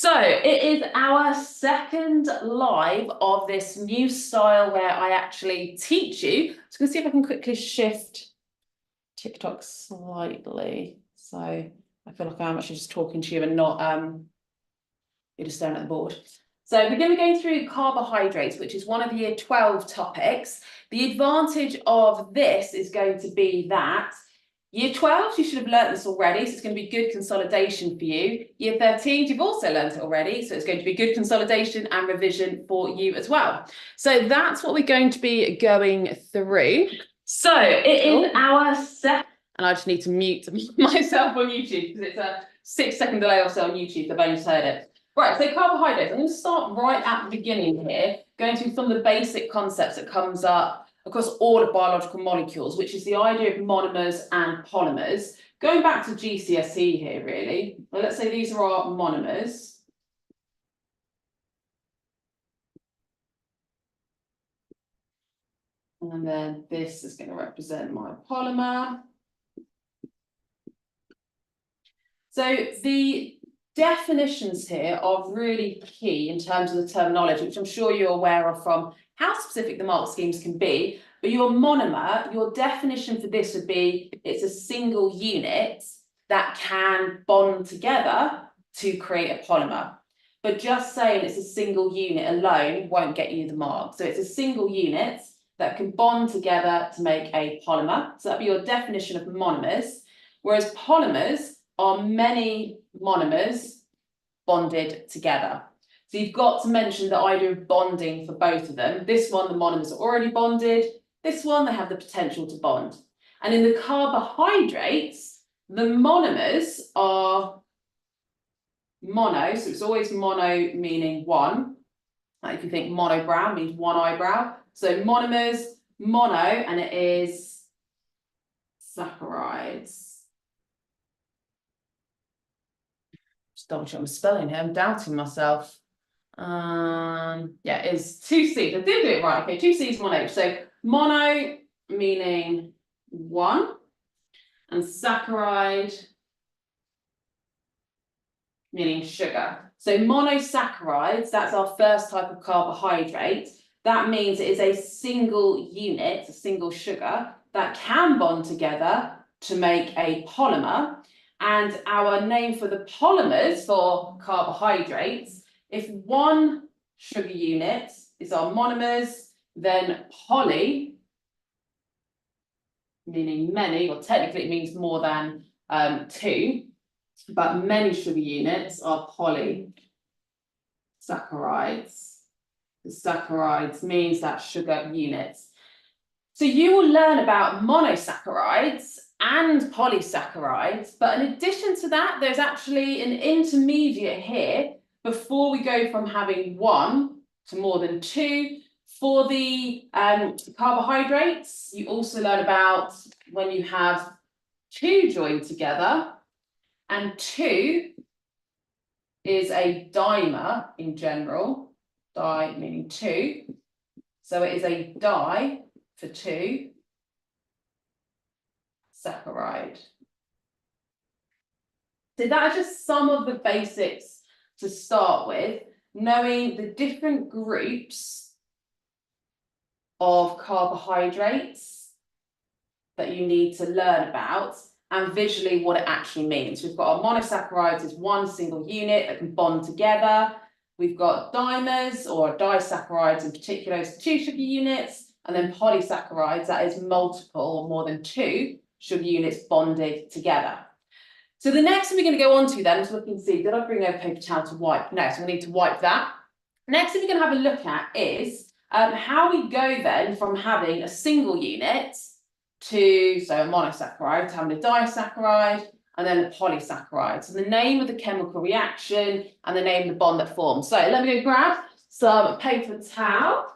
So it is our second live of this new style where I actually teach you. So I'm going to see if I can quickly shift TikTok slightly. So I feel like I'm actually just talking to you and not you're just staring at the board. So we're going to be going through carbohydrates, which is one of the year 12 topics. The advantage of this is going to be that year 12, you should have learnt this already, so it's going to be good consolidation for you. Year 13, you've also learnt it already, so it's going to be good consolidation and revision for you as well. So that's what we're going to be going through. So it is our second, and I just need to mute myself on YouTube because it's a 6-second delay or so on YouTube. I've only just heard it. Right, so carbohydrates. I'm going to start right at the beginning here, going through some of the basic concepts that comes up across all of biological molecules, which is the idea of monomers and polymers. Going back to GCSE here, really. Well, let's say these are our monomers. And then this is going to represent my polymer. So the definitions here are really key in terms of the terminology, which I'm sure you're aware of from how specific the mark schemes can be. But your monomer, your definition for this would be it's a single unit that can bond together to create a polymer. But just saying it's a single unit alone won't get you the mark. So it's a single unit that can bond together to make a polymer. So that'd be your definition of monomers. Whereas polymers are many monomers bonded together. So you've got to mention the idea of bonding for both of them. This one, the monomers are already bonded. This one, they have the potential to bond. And in the carbohydrates, the monomers are mono, so it's always mono meaning one. Like if you think monobrow means one eyebrow. So monomers, mono, and it is saccharides. Just double check my spelling here. I'm doubting myself. Yeah, it's 2 C's. I did do it right. Okay, 2 C's, 1 H. So mono meaning one, and saccharide meaning sugar. So monosaccharides, that's our first type of carbohydrate. That means it is a single unit, a single sugar, that can bond together to make a polymer. And our name for the polymers for carbohydrates, if one sugar unit is our monomers, then poly, meaning many, or technically it means more than 2, but many sugar units are polysaccharides. The saccharides means that sugar units. So you will learn about monosaccharides and polysaccharides, but in addition to that, there's actually an intermediate here before we go from having 1 to more than 2. For the carbohydrates, you also learn about when you have 2 joined together, and 2 is a dimer in general, di meaning 2. So it is a di for 2 saccharide. So that are just some of the basics to start with, knowing the different groups of carbohydrates that you need to learn about and visually what it actually means. We've got our monosaccharides as one single unit that can bond together. We've got dimers or disaccharides in particular as 2 sugar units, and then polysaccharides, that is multiple or more than 2 sugar units bonded together. So the next thing we're going to go on to then is look and see, did I bring a paper towel to wipe? No, so we need to wipe that. Next thing we're going to have a look at is how we go then from having a single unit to, so a monosaccharide, to having a disaccharide, and then a polysaccharide. So the name of the chemical reaction and the name of the bond that forms. So let me go grab some paper towel.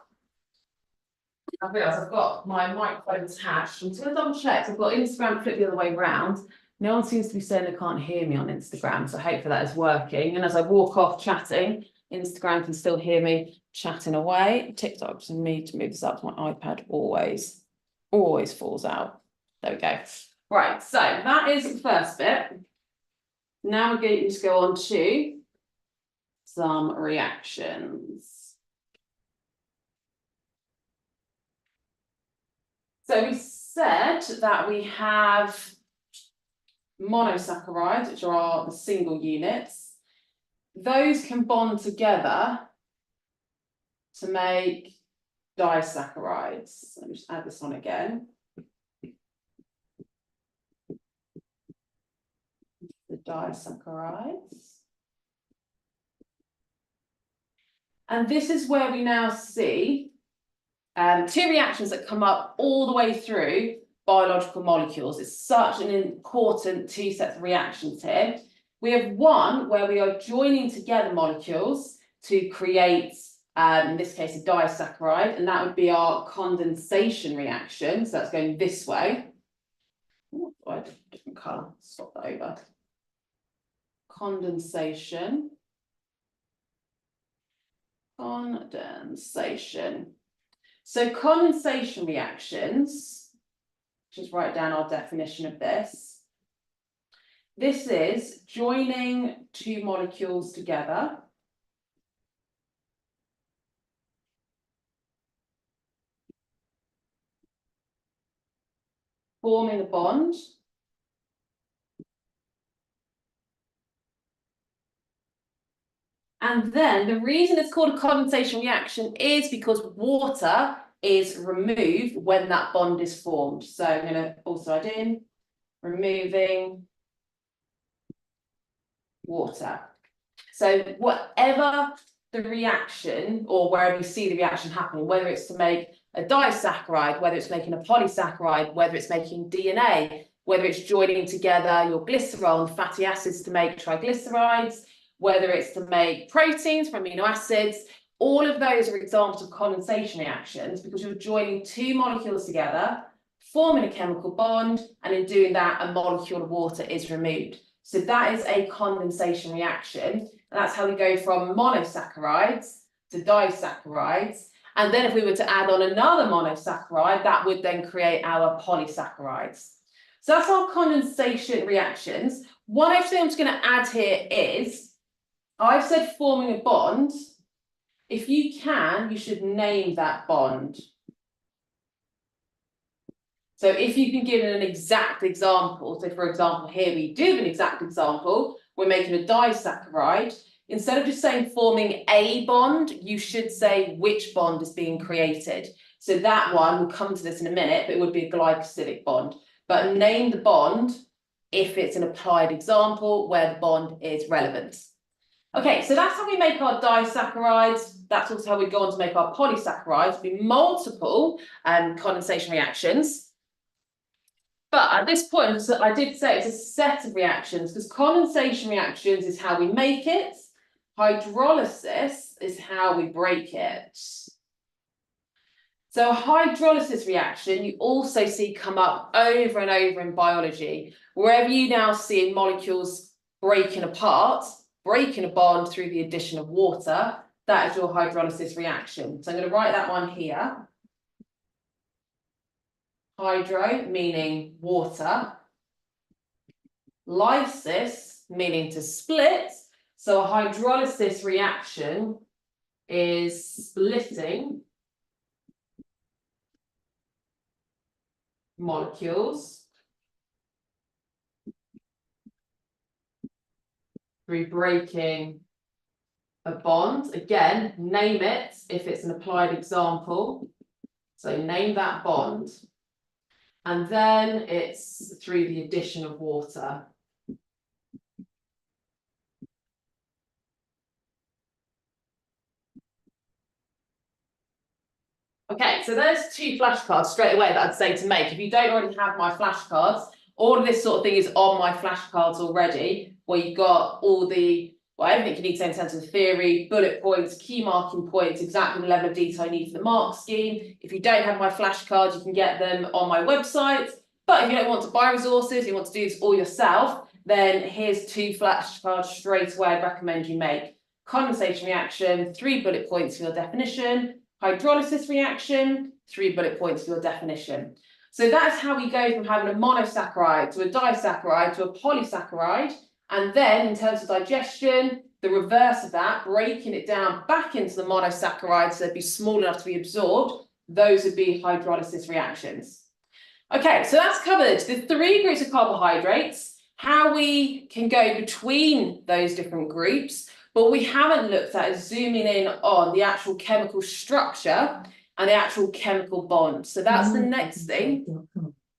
I realise I've got my microphone attached. I'm just going to double check. I've got Instagram flipped the other way around. No one seems to be saying they can't hear me on Instagram, so hopefully that is working. And as I walk off chatting, Instagram can still hear me chatting away. TikTok just need to move this up to my iPad. Always falls out. There we go. Right, so that is the first bit. Now we're going to go on to some reactions. So we said that we have monosaccharides, which are the single units. Those can bond together to make disaccharides. Let me just add this on again. The disaccharides. And this is where we now see two reactions that come up all the way through biological molecules. It's such an important two sets of reactions here. We have one where we are joining together molecules to create, in this case, a disaccharide, and that would be our condensation reaction. So that's going this way. Oh, I have a different colour. Swap that over. Condensation. Condensation. So condensation reactions, just write down our definition of this. This is joining two molecules together forming a bond. And then the reason it's called a condensation reaction is because water is removed when that bond is formed. So I'm going to also add in removing water. So whatever the reaction, or wherever you see the reaction happening, whether it's to make a disaccharide, whether it's making a polysaccharide, whether it's making DNA, whether it's joining together your glycerol and fatty acids to make triglycerides, whether it's to make proteins from amino acids, all of those are examples of condensation reactions because you're joining two molecules together, forming a chemical bond, and in doing that, a molecule of water is removed. So that is a condensation reaction, and that's how we go from monosaccharides to disaccharides. And then if we were to add on another monosaccharide, that would then create our polysaccharides. So that's our condensation reactions. One extra thing I'm just going to add here is, I've said forming a bond. If you can, you should name that bond. So if you can give an exact example, so for example, here we do have an exact example, we're making a disaccharide. Instead of just saying forming a bond, you should say which bond is being created. So that one, we'll come to this in a minute, but it would be a glycosidic bond. But name the bond if it's an applied example where the bond is relevant. Okay, so that's how we make our disaccharides. That's also how we go on to make our polysaccharides. Be multiple condensation reactions. But at this point, I did say it's a set of reactions because condensation reactions is how we make it. Hydrolysis is how we break it. So a hydrolysis reaction you also see come up over and over in biology. Wherever you now see molecules breaking apart, breaking a bond through the addition of water, that is your hydrolysis reaction. So I'm going to write that one here. Hydro meaning water. Lysis meaning to split. So a hydrolysis reaction is splitting molecules through breaking a bond. Again, name it if it's an applied example. So name that bond. And then it's through the addition of water. Okay, so there's two flashcards straight away that I'd say to make. If you don't already have my flashcards, all of this sort of thing is on my flashcards already, where you've got all the, well, everything you need to know in terms of theory, bullet points, key marking points, exactly the level of detail you need for the mark scheme. If you don't have my flashcards, you can get them on my website. But if you don't want to buy resources, you want to do this all yourself, then here's two flashcards straight away I'd recommend you make. Condensation reaction, 3 bullet points for your definition. Hydrolysis reaction, 3 bullet points for your definition. So that's how we go from having a monosaccharide to a disaccharide to a polysaccharide. And then in terms of digestion, the reverse of that, breaking it down back into the monosaccharides so they'd be small enough to be absorbed, those would be hydrolysis reactions. Okay, so that's covered the 3 groups of carbohydrates, how we can go between those different groups, but we haven't looked at is zooming in on the actual chemical structure and the actual chemical bond. So that's the next thing.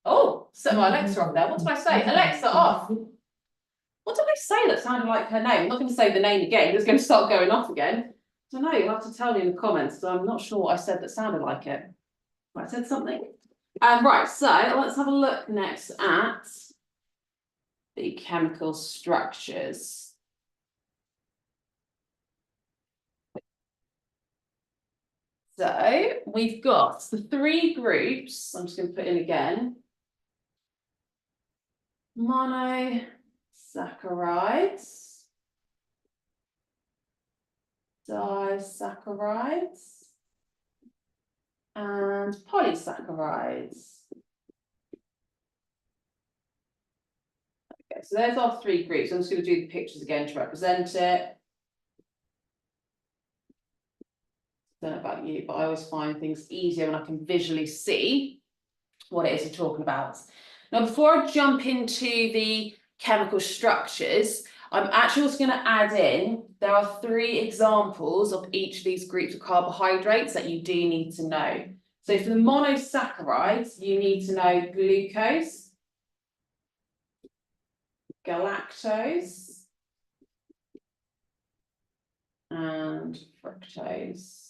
Oh, set my Alexa up there. What did I say? Alexa, off. What did I say that sounded like her name? I'm not going to say the name again. It's going to start going off again. I don't know. You'll have to tell me in the comments. So I'm not sure what I said that sounded like it. I said something. Right, so let's have a look next at the chemical structures. So we've got the 3 groups. I'm just going to put in again. Monosaccharides, disaccharides, and polysaccharides. Okay, so there's our 3 groups. I'm just going to do the pictures again to represent it. I don't know about you, but I always find things easier when I can visually see what it is we're talking about. Now, before I jump into the chemical structures, I'm actually also going to add in, there are 3 examples of each of these groups of carbohydrates that you do need to know. So for the monosaccharides, you need to know glucose, galactose, and fructose.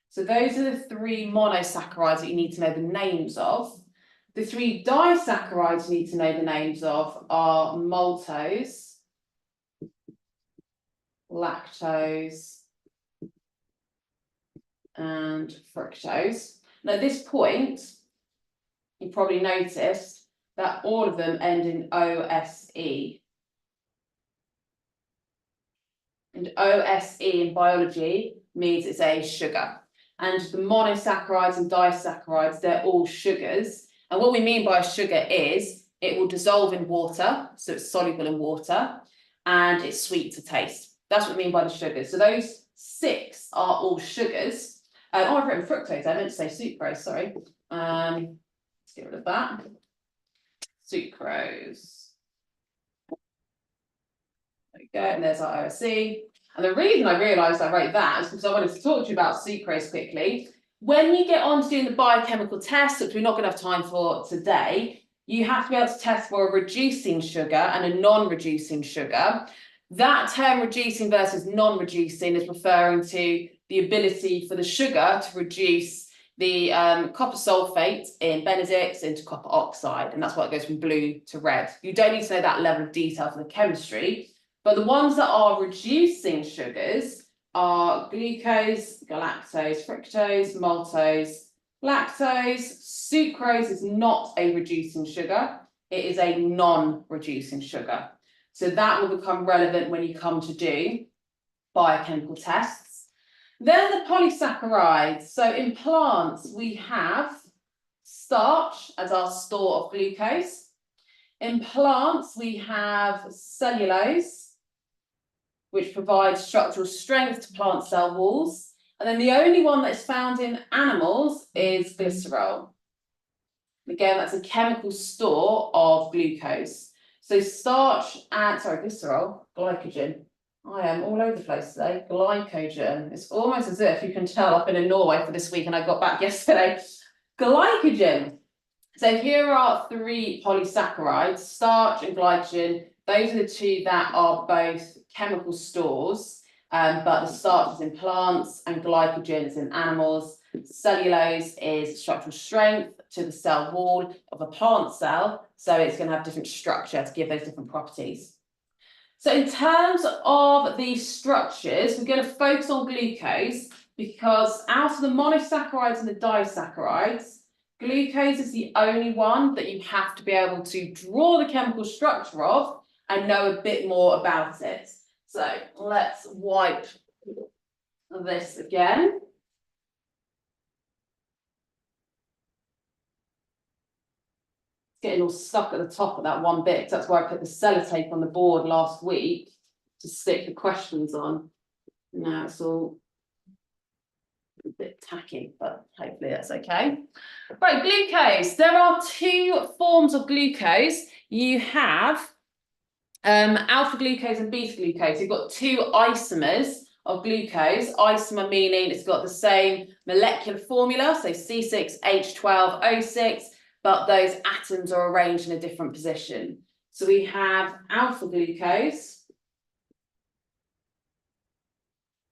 So those are the 3 monosaccharides that you need to know the names of. The 3 disaccharides you need to know the names of are maltose, lactose, and fructose. Now at this point, you probably noticed that all of them end in OSE. And OSE in biology means it's a sugar. And the monosaccharides and disaccharides, they're all sugars. And what we mean by a sugar is it will dissolve in water, so it's soluble in water, and it's sweet to taste. That's what we mean by the sugars. So those 6 are all sugars. Oh, I've written fructose. I meant to say sucrose, sorry. Let's get rid of that. Sucrose. There we go, and there's our OSE. And the reason I realised I wrote that is because I wanted to talk to you about sucrose quickly. When you get on to doing the biochemical tests, which we're not going to have time for today, you have to be able to test for a reducing sugar and a non-reducing sugar. That term reducing versus non-reducing is referring to the ability for the sugar to reduce the copper sulfate in Benedict's into copper oxide, and that's why it goes from blue to red. You don't need to know that level of detail for the chemistry, but the ones that are reducing sugars are glucose, galactose, fructose, maltose, lactose. Sucrose is not a reducing sugar, it is a non-reducing sugar. So that will become relevant when you come to do biochemical tests. Then the polysaccharides. So in plants, we have starch as our store of glucose. In plants, we have cellulose, which provides structural strength to plant cell walls. And then the only one that's found in animals is glycerol. Again, that's a chemical store of glucose. So starch and, glycerol, glycogen. I am all over the place today. Glycogen. It's almost as if you can tell I've been in Norway for this week and I got back yesterday. Glycogen. So here are 3 polysaccharides, starch and glycogen. Those are the 2 that are both chemical stores, but the starch is in plants and glycogen is in animals. Cellulose is structural strength to the cell wall of a plant cell, so it's going to have different structure to give those different properties. So in terms of these structures, we're going to focus on glucose because out of the monosaccharides and the disaccharides, glucose is the only one that you have to be able to draw the chemical structure of and know a bit more about it. So let's wipe this again. It's getting all stuck at the top of that one bit. That's why I put the sellotape on the board last week. to stick the questions on. Now it's all a bit tacky, but hopefully that's okay. Right, glucose. There are two forms of glucose. You have alpha glucose and beta glucose. You've got two isomers of glucose. Isomer meaning it's got the same molecular formula, so C6H12O6, but those atoms are arranged in a different position. So we have alpha glucose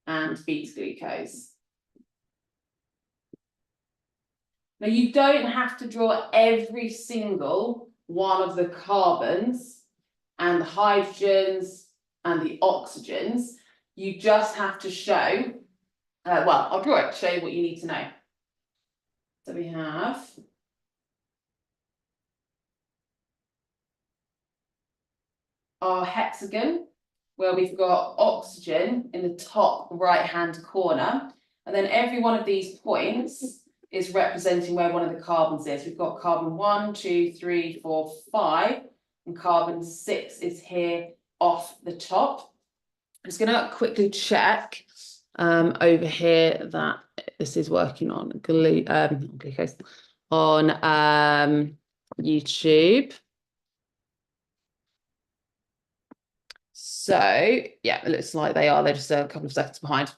and beta glucose. Now you don't have to draw every single one of the carbons and the hydrogens and the oxygens. You just have to show, well, I'll draw it to show you what you need to know. So we have our hexagon, where we've got oxygen in the top right-hand corner. And then every one of these points is representing where one of the carbons is. We've got carbon 1, 2, 3, 4, 5, and carbon 6 is here off the top. I'm just going to quickly check over here that this is working on glucose on YouTube. So yeah, it looks like they are. They're just a couple of seconds behind.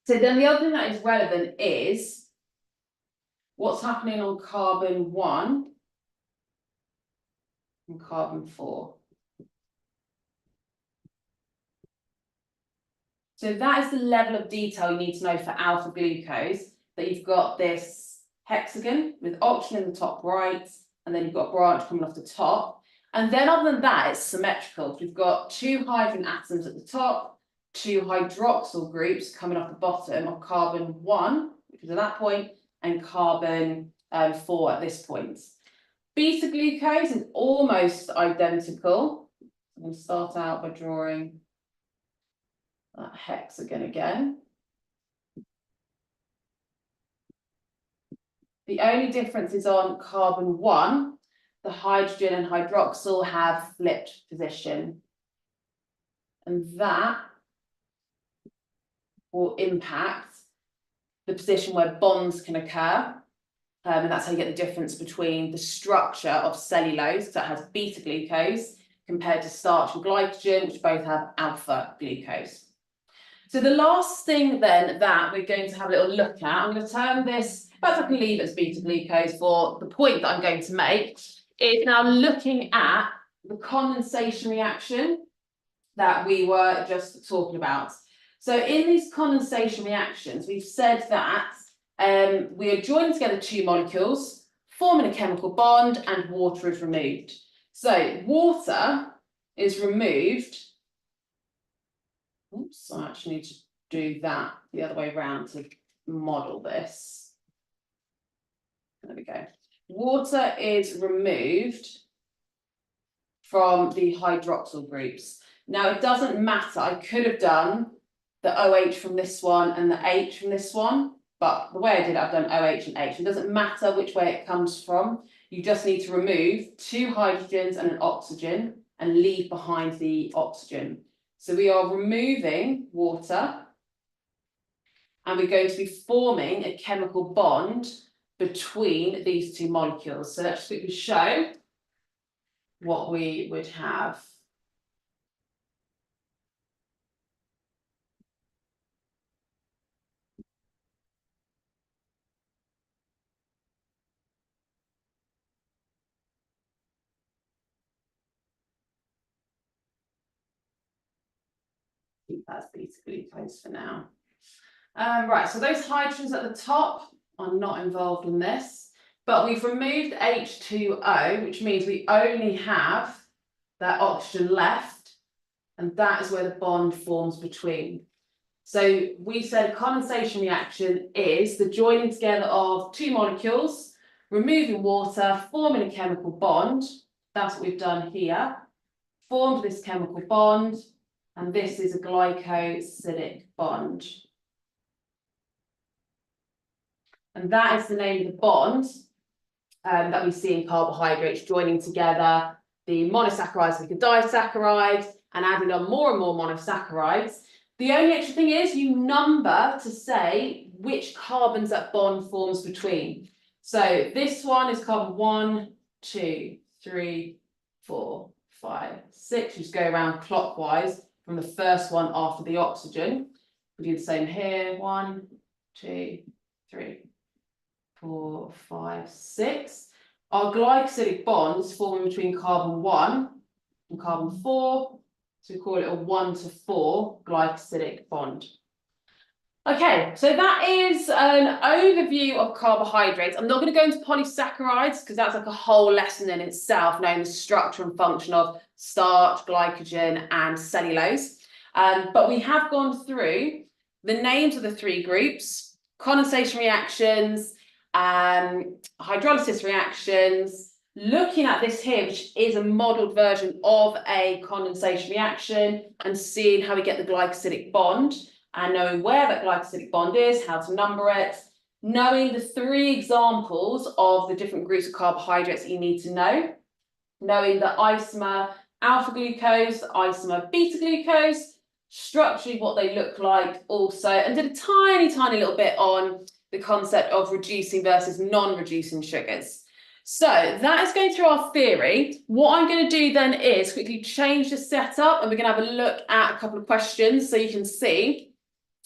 So then the other thing that is relevant is what's happening on carbon 1 and carbon 4. So that is the level of detail you need to know for alpha glucose, that you've got this hexagon with oxygen in the top right, and then you've got a branch coming off the top. And then other than that, it's symmetrical. We've got two hydrogen atoms at the top, two hydroxyl groups coming off the bottom of carbon 1, which is at that point, and carbon 4 at this point. Beta glucose is almost identical. I'm going to start out by drawing that hexagon again. The only difference is on carbon 1, the hydrogen and hydroxyl have flipped position. And that will impact the position where bonds can occur. And that's how you get the difference between the structure of cellulose, that has beta glucose, compared to starch and glycogen, which both have alpha glucose. So the last thing then that we're going to have a little look at, I'm going to turn this, perhaps I can leave it as beta glucose for the point that I'm going to make, is now looking at the condensation reaction that we were just talking about. So in these condensation reactions, we've said that we are joining together two molecules, forming a chemical bond, and water is removed. So water is removed. Oops, I actually need to do that the other way around to model this. There we go. Water is removed from the hydroxyl groups. Now, it doesn't matter. I could have done the OH from this one and the H from this one, but the way I did it, I've done OH and H. It doesn't matter which way it comes from. You just need to remove two hydrogens and an oxygen and leave behind the oxygen. So we are removing water, and we're going to be forming a chemical bond between these two molecules. So let's quickly show what we would have. Keep that as beta glucose for now. Right, so those hydrogens at the top are not involved in this, but we've removed H2O, which means we only have that oxygen left, and that is where the bond forms between. So we said condensation reaction is the joining together of two molecules, removing water, forming a chemical bond. That's what we've done here. Formed this chemical bond, and this is a glycosidic bond. And that is the name of the bond that we see in carbohydrates joining together the monosaccharides with the disaccharide, and added on more and more monosaccharides. The only extra thing is you number to say which carbons that bond forms between. So this one is carbon 1, 2, 3, 4, 5, 6. You just go around clockwise from the first one after the oxygen. We do the same here. 1, 2, 3, 4, 5, 6. Our glycosidic bond is forming between carbon 1 and carbon 4. So we call it a 1 to 4 glycosidic bond. Okay, so that is an overview of carbohydrates. I'm not going to go into polysaccharides because that's like a whole lesson in itself, knowing the structure and function of starch, glycogen, and cellulose. But we have gone through the names of the three groups: condensation reactions, hydrolysis reactions, looking at this here, which is a modelled version of a condensation reaction, and seeing how we get the glycosidic bond, and knowing where that glycosidic bond is, how to number it, knowing the three examples of the different groups of carbohydrates that you need to know, knowing the isomer alpha glucose, the isomer beta glucose, structurally what they look like also, and did a tiny little bit on the concept of reducing versus non-reducing sugars. So that is going through our theory. What I'm going to do then is quickly change the setup, and we're going to have a look at a couple of questions so you can see,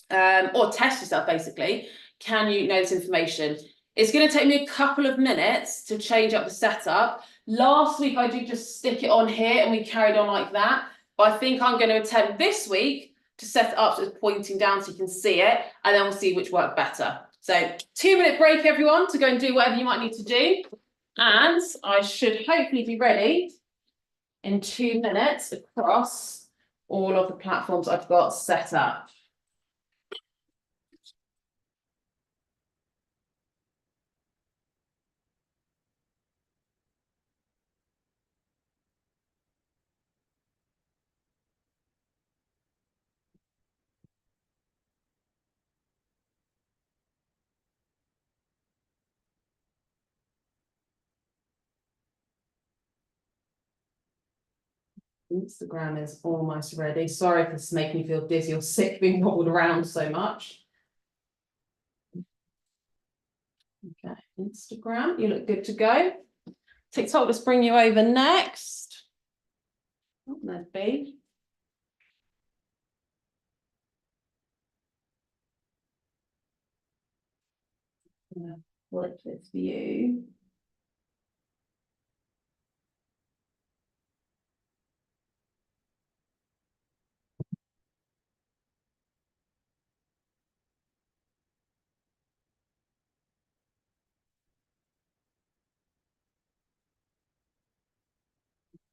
or test yourself basically. Can you know this information? It's going to take me a couple of minutes to change up the setup. Last week I did just stick it on here and we carried on like that. But I think I'm going to attempt this week to set it up so it's pointing down so you can see it, and then we'll see which work better. So 2-minute break, everyone, to go and do whatever you might need to do. And I should hopefully be ready in 2 minutes across all of the platforms I've got set up. Instagram is almost ready. Sorry if this is making you feel dizzy or sick being wobbled around so much. Okay, Instagram, you look good to go. TikTok, let's bring you over next. Oh, there's B. Flip this view.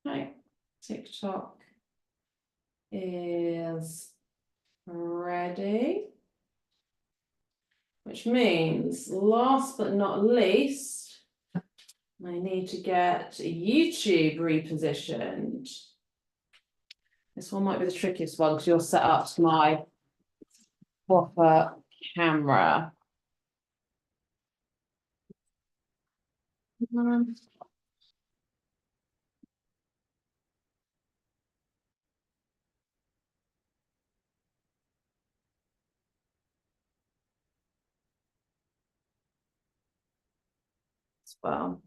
Okay, TikTok is ready, which means last but not least, I need to get YouTube repositioned. This one might be the trickiest one because you're set up to my proper camera. Well,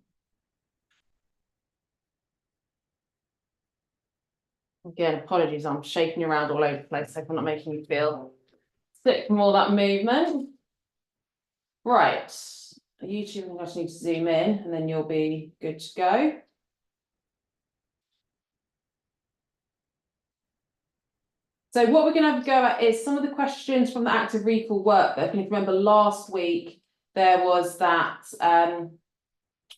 again, apologies, I'm shaking around all over the place, so I'm not making you feel sick from all that movement. Right, YouTube, I just need to zoom in and then you'll be good to go. So what we're going to have to go at is some of the questions from the active recall workbook. And if you remember last week, there was that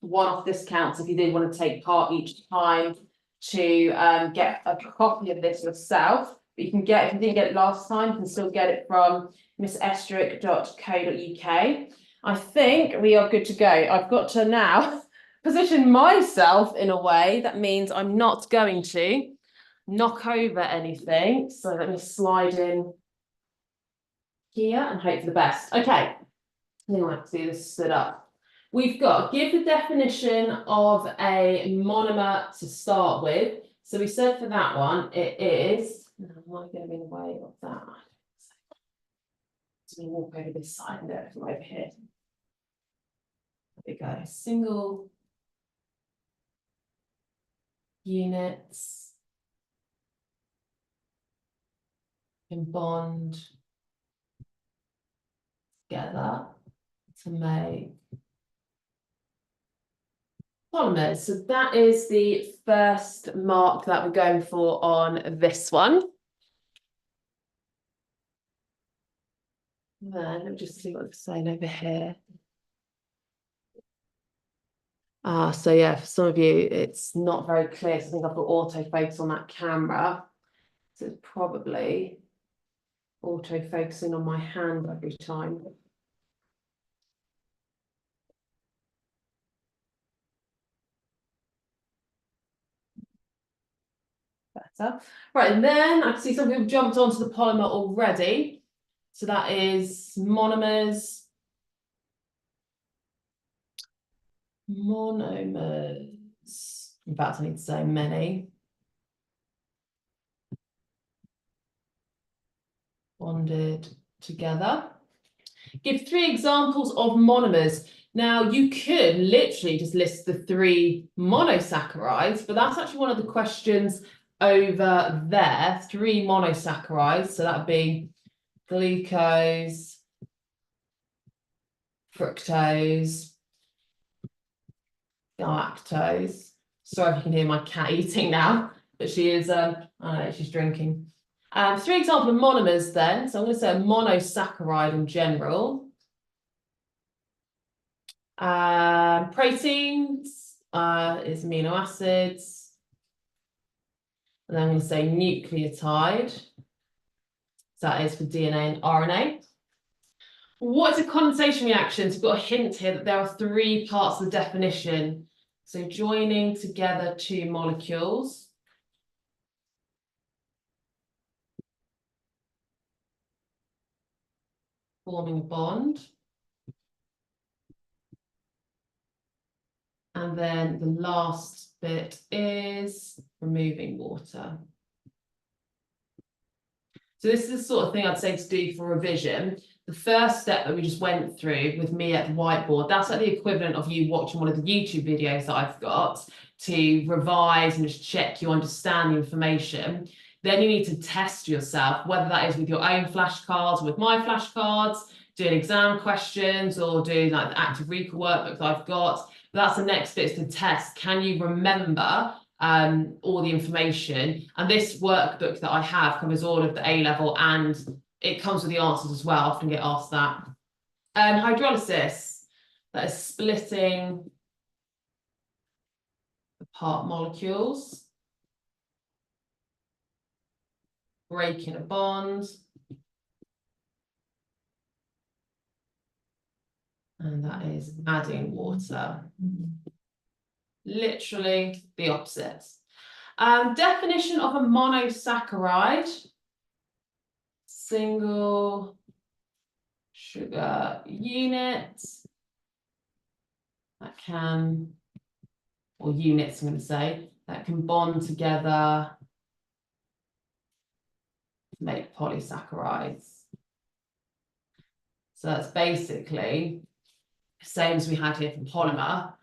one-off discounts if you did want to take part each time to get a copy of this yourself. But you can get, if you didn't get it last time, you can still get it from missestruch.co.uk. I think we are good to go. I've got to now position myself in a way that means I'm not going to knock over anything. So let me slide in here and hope for the best. Okay, now I have to do this stood up. We've got, give the definition of a monomer to start with. So we said for that one, it is, am I going to be in the way of that? So we walk over this side and do it from over here. There we go, single units can bond together to make polymers. So that is the first mark that we're going for on this one. Then let me just see what they're saying over here. So yeah, for some of you, it's not very clear. So I think I've got autofocus on that camera. So it's probably auto-focusing on my hand every time. Better. Right, and then I can see some people jumped onto the polymer already. So that is monomers. Monomers. In fact, I need to say many. Bonded together. Give 3 examples of monomers. Now, you could literally just list the 3 monosaccharides, but that's actually one of the questions over there. 3 monosaccharides. So that would be glucose, fructose, galactose. Sorry if you can hear my cat eating now, but she is, I know, she's drinking. 3 examples of monomers then. So I'm going to say a monosaccharide in general. Proteins is amino acids. And then I'm going to say nucleotide. So that is for DNA and RNA. What is a condensation reaction? So we've got a hint here that there are 3 parts of the definition. So joining together 2 molecules. Forming a bond. And then the last bit is removing water. So this is the sort of thing I'd say to do for revision. The first step that we just went through with me at the whiteboard, that's like the equivalent of you watching one of the YouTube videos that I've got to revise and just check you understand the information. Then you need to test yourself, whether that is with your own flashcards or with my flashcards, doing exam questions or doing like the active recall workbook that I've got. That's the next bit, is to test. Can you remember all the information? And this workbook that I have covers all of the A-level, and it comes with the answers as well. I often get asked that. Hydrolysis, that is splitting apart molecules, breaking a bond, and that is adding water. Literally the opposite. Definition of a monosaccharide: single sugar unit that can, or units I'm going to say, that can bond together to make polysaccharides. So that's basically the same as we had here for polymer.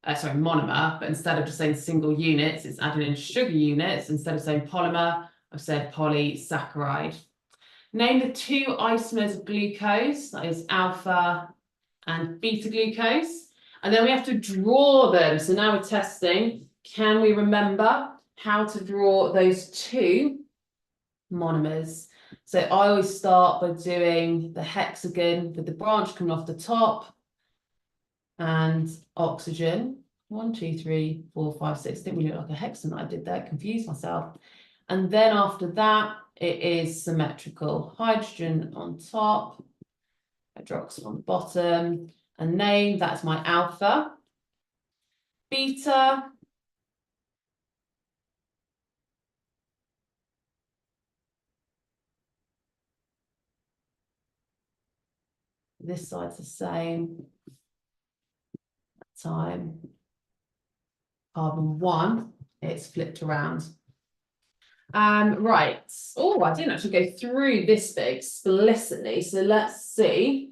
Monomer, but instead of just saying single units, it's added in sugar units. Instead of saying polymer, I've said polysaccharide. Name the 2 isomers of glucose, that is alpha and beta glucose. And then we have to draw them. So now we're testing, can we remember how to draw those 2 monomers? So I always start by doing the hexagon with the branch coming off the top, and oxygen, 1, 2, 3, 4, 5, 6. Didn't really look like a hexagon that I did there, confused myself. And then after that, it is symmetrical. Hydrogen on top, hydroxyl on the bottom, and name, that's my alpha. Beta, this side's the same. Time carbon 1, it's flipped around. Right. Oh, I didn't actually go through this bit explicitly. So let's see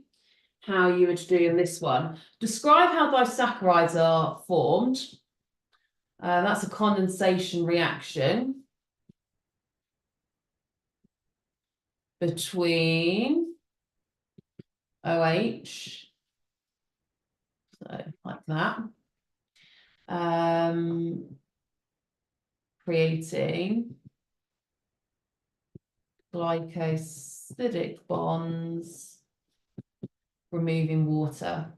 how you would do in this one. Describe how disaccharides are formed. That's a condensation reaction between OH, so like that, creating glycosidic bonds, removing water.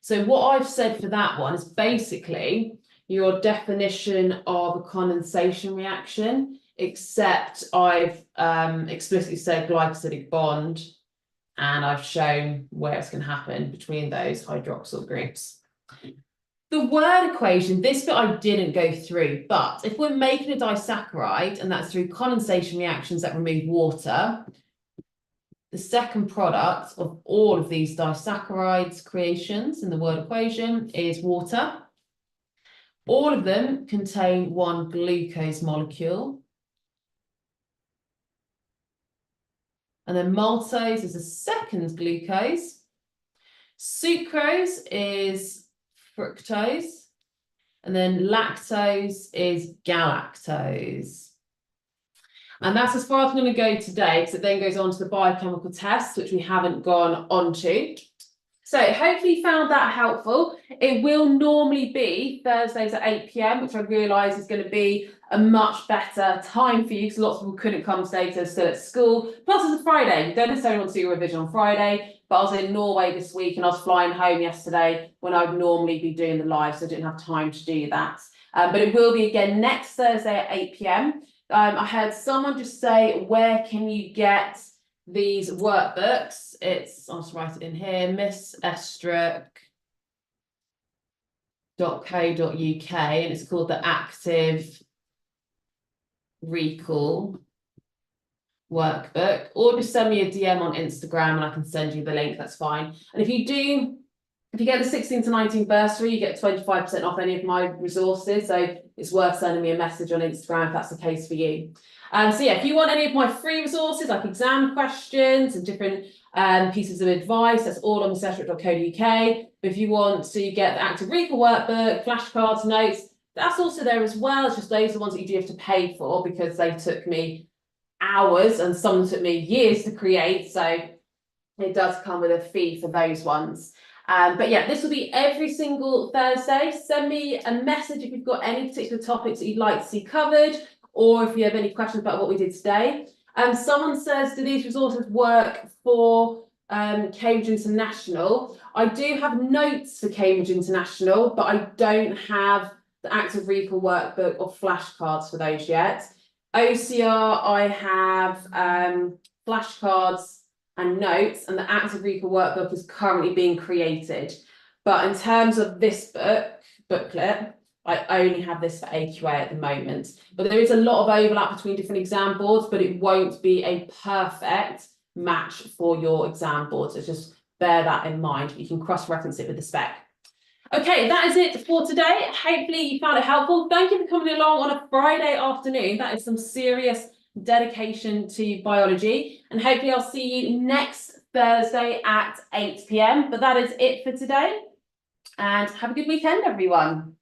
So what I've said for that one is basically your definition of a condensation reaction, except I've explicitly said glycosidic bond, and I've shown where it's going to happen between those hydroxyl groups. The word equation, this bit I didn't go through, but if we're making a disaccharide, and that's through condensation reactions that remove water, the second product of all of these disaccharides creations in the word equation is water. All of them contain one glucose molecule. And then maltose is a second glucose. Sucrose is fructose. And then lactose is galactose. And that's as far as I'm going to go today, because it then goes on to the biochemical tests, which we haven't gone on to. So hopefully you found that helpful. It will normally be Thursdays at 8 p.m, which I realise is going to be a much better time for you, because lots of people couldn't come today because they're still at school. Plus it's a Friday. You don't necessarily want to do your revision on Friday, but I was in Norway this week and I was flying home yesterday when I'd normally be doing the live, so I didn't have time to do that. But it will be again next Thursday at 8 p.m. I heard someone just say, where can you get these workbooks? I'll just write it in here, missestruch.co.uk, and it's called the Active Recall Workbook. Or just send me a DM on Instagram and I can send you the link, that's fine. And if you get the 16 to 19 bursary, you get 25% off any of my resources. So it's worth sending me a message on Instagram if that's the case for you. So yeah, if you want any of my free resources like exam questions and different pieces of advice, that's all on missestruch.co.uk. But if you want to get the Active Recall Workbook, flashcards, notes, that's also there as well. It's just those are the ones that you do have to pay for, because they took me hours and some took me years to create. So it does come with a fee for those ones. But yeah, this will be every single Thursday. Send me a message if you've got any particular topics that you'd like to see covered, or if you have any questions about what we did today. Someone says, do these resources work for Cambridge International? I do have notes for Cambridge International, but I don't have the Active Recall Workbook or flashcards for those yet. OCR, I have flashcards and notes, and the Active Recall Workbook is currently being created. But in terms of this booklet, I only have this for AQA at the moment. But there is a lot of overlap between different exam boards, but it won't be a perfect match for your exam board. So just bear that in mind. You can cross-reference it with the spec. Okay, that is it for today. Hopefully you found it helpful. Thank you for coming along on a Friday afternoon. That is some serious dedication to biology. And hopefully I'll see you next Thursday at 8 p.m. But that is it for today. And have a good weekend, everyone.